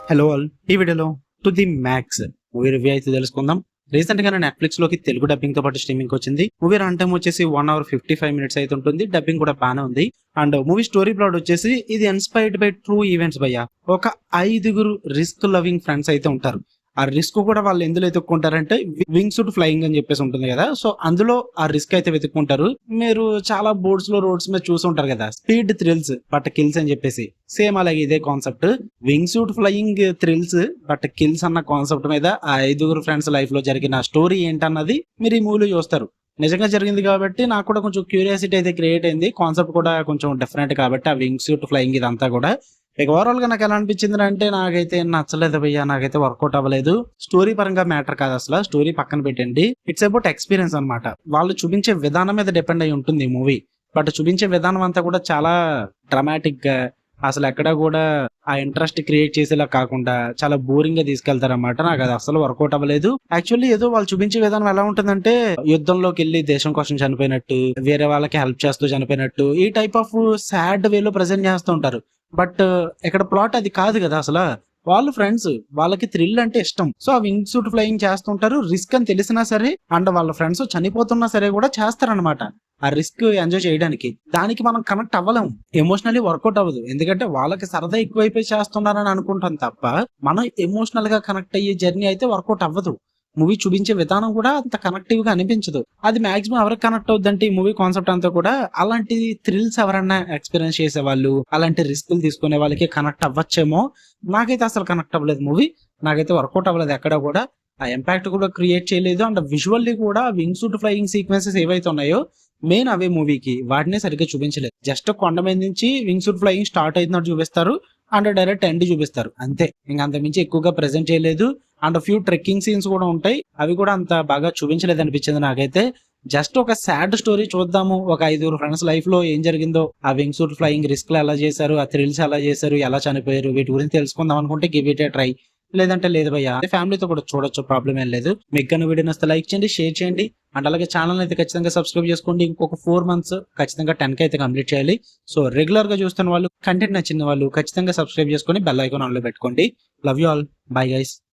Hello all, ఈ వీడియోలో to the max movie review అయితే తెలుసుకుందాం. రీసెంట్ గా నెట్ఫ్లిక్స్ లోకి తెలుగు డబ్బింగ్ తో పాటు స్ట్రీమింగ్ వచ్చింది. మూవీ రన్ టైం వచ్చేసి 1 hour 55 minutes అయితే ఉంటుంది. డబ్బింగ్ కూడా బానే ఉంది. అండ్ మూవీ స్టోరీ ప్లాట్ వచ్చేసి ఇది ఇన్స్పైర్డ్ బై ట్రూ ఈవెంట్స్ భయ్య. ఒక 5 రిస్క్ లవింగ్ ఫ్రెండ్స్ అయితే ఉంటారు. ఆ రిస్క్ కూడా వాళ్ళు ఎందులో వెతుక్కుంటారంటే వింగ్ సూట్ ఫ్లయింగ్ అని చెప్పేసి ఉంటుంది కదా, సో అందులో ఆ రిస్క్ అయితే వెతుక్కుంటారు. మీరు చాలా బోర్డ్స్ లో రోడ్స్ మీద చూసి ఉంటారు కదా, స్పీడ్ థ్రిల్స్ బట్ కిల్స్ అని చెప్పేసి. సేమ్ అలాగే ఇదే concept, wing suit flying thrills but kills అన్న కాన్సెప్ట్ మీద ఆ 5 ఫ్రెండ్స్ లైఫ్ లో జరిగిన స్టోరీ ఏంటన్నది మీరు ఈ మూవీలో చూస్తారు. నిజంగా జరిగింది కాబట్టి నాకు కూడా కొంచెం క్యూరియాసిటీ అయితే క్రియేట్ అయింది. కాన్సెప్ట్ కూడా కొంచెం డిఫరెంట్ కాబట్టి ఆ వింగ్ సూట్ ఫ్లయింగ్ ఇదంతా కూడా. ఇక ఓవరాల్ గా నాకు ఎలా అనిపించింది అంటే, నాకైతే నచ్చలేదు భయ్యా, నాకైతే వర్కౌట్ అవ్వలేదు. స్టోరీ పరంగా మ్యాటర్ కాదు అసలు, స్టోరీ పక్కన పెట్టండి. ఇట్స్ అబౌట్ ఎక్స్పీరియన్స్ అనమాట. వాళ్ళు చూపించే విధానం మీద డిపెండ్ అయి ఉంటుంది ఈ మూవీ. బట్ చూపించే విధానం అంతా కూడా చాలా డ్రామాటిక్ గా, అసలు ఎక్కడ కూడా ఆ ఇంట్రెస్ట్ క్రియేట్ చేసేలా కాకుండా చాలా బోరింగ్ గా తీసుకెళ్తారన్నమాట. నాకు అది అసలు వర్కౌట్ అవ్వలేదు. యాక్చువల్లీ ఏదో వాళ్ళు చూపించే విధానం ఎలా ఉంటుందంటే, యుద్ధంలోకి వెళ్ళి దేశం కోసం చనిపోయినట్టు, వేరే వాళ్ళకి హెల్ప్ చేస్తూ చనిపోయినట్టు, ఈ టైప్ ఆఫ్ సాడ్ వేలో ప్రజెంట్ చేస్తూ ఉంటారు. బట్ ఇక్కడ ప్లాట్ అది కాదు కదా అసలు. వాళ్ళు ఫ్రెండ్స్, వాళ్ళకి థ్రిల్ అంటే ఇష్టం, సో ఆ వింగ్ సూట్ ఫ్లయింగ్ చేస్తుంటారు. రిస్క్ అని తెలిసినా సరే, అండ్ వాళ్ళ ఫ్రెండ్స్ చనిపోతున్నా సరే కూడా చేస్తారనమాట ఆ రిస్క్ ఎంజాయ్ చేయడానికి. దానికి మనం కనెక్ట్ అవ్వలేం, ఎమోషనల్లీ వర్కౌట్ అవ్వదు. ఎందుకంటే వాళ్ళకి సరదా ఎక్కువైపోయి చేస్తున్నారని అనుకుంటాం తప్ప మనం ఎమోషనల్ గా కనెక్ట్ అయ్యే జర్నీ అయితే వర్కౌట్ అవ్వదు. మూవీ చూపించే విధానం కూడా అంత కనెక్టివ్ గా అనిపించదు. అది మాక్సిమం ఎవరికి కనెక్ట్ అవుద్దంటే, ఈ మూవీ కాన్సెప్ట్ అంతా కూడా అలాంటి థ్రిల్స్ ఎవరన్నా ఎక్స్పీరియన్స్ చేసే వాళ్ళు, అలాంటి రిస్కులు తీసుకునే వాళ్ళకి కనెక్ట్ అవ్వచ్చేమో. నాకైతే అసలు కనెక్ట్ అవ్వలేదు మూవీ. నాకైతే వర్కౌట్ అవ్వలేదు ఎక్కడ కూడా. ఆ ఇంపాక్ట్ కూడా క్రియేట్ చేయలేదు. అండ్ విజువల్లీ కూడా వింగ్ సూట్ ఫ్లయింగ్ సీక్వెన్సెస్ ఏవైతే ఉన్నాయో మెయిన్ అవే మూవీకి వాటినే సరిగ్గా చూపించలేదు. జస్ట్ కొండ మీద నుంచి వింగ్ సూట్ ఫ్లయింగ్ స్టార్ట్ అవుతున్నట్టు చూపిస్తారు అండ్ డైరెక్ట్ ఎండ్ చూపిస్తారు అంతే. ఇంకా అంత మించి ఎక్కువగా ప్రెజెంట్ చేయలేదు. అండ్ ఫ్యూ ట్రెక్కింగ్ సీన్స్ కూడా ఉంటాయి, అవి కూడా అంత బాగా చూపించలేదు అనిపించింది నాకైతే. జస్ట్ ఒక సాడ్ స్టోరీ చూద్దాము, ఒక 5 ఫ్రెండ్స్ లైఫ్ లో ఏం జరిగిందో, ఆ వింగ్ సూట్ ఫ్లయింగ్ రిస్క్ లో ఎలా చేశారు, ఆ థ్రిల్స్ ఎలా చేశారు, ఎలా చనిపోయారు, వీటి గురించి తెలుసుకుందాం అనుకుంటే గివ్ ఇట్ ఏ ట్రై. లేదంటే లేదు భయ్యా, ఫ్యామిలీతో కూడా చూడొచ్చు, ప్రాబ్లం ఏం లేదు. మీకు కన్నా వీడియో నచ్చితే లైక్ చేయండి, షేర్ చేయండి. అండ్ అలాగే ఛానల్ అయితే ఖచ్చితంగా సబ్స్క్రైబ్ చేసుకోండి. ఇంకొక 4 months ఖచ్చితంగా 10K అయితే కంప్లీట్ చేయాలి. సో రెగ్యులర్ గా చూస్తున్న వాళ్ళు, కంటెంట్ నచ్చిన వాళ్ళు ఖచ్చితంగా సబ్స్క్రైబ్ చేసుకొని బెల్ ఐకాన్ ఆన్ లో పెట్టుకోండి. Love you all, bye guys.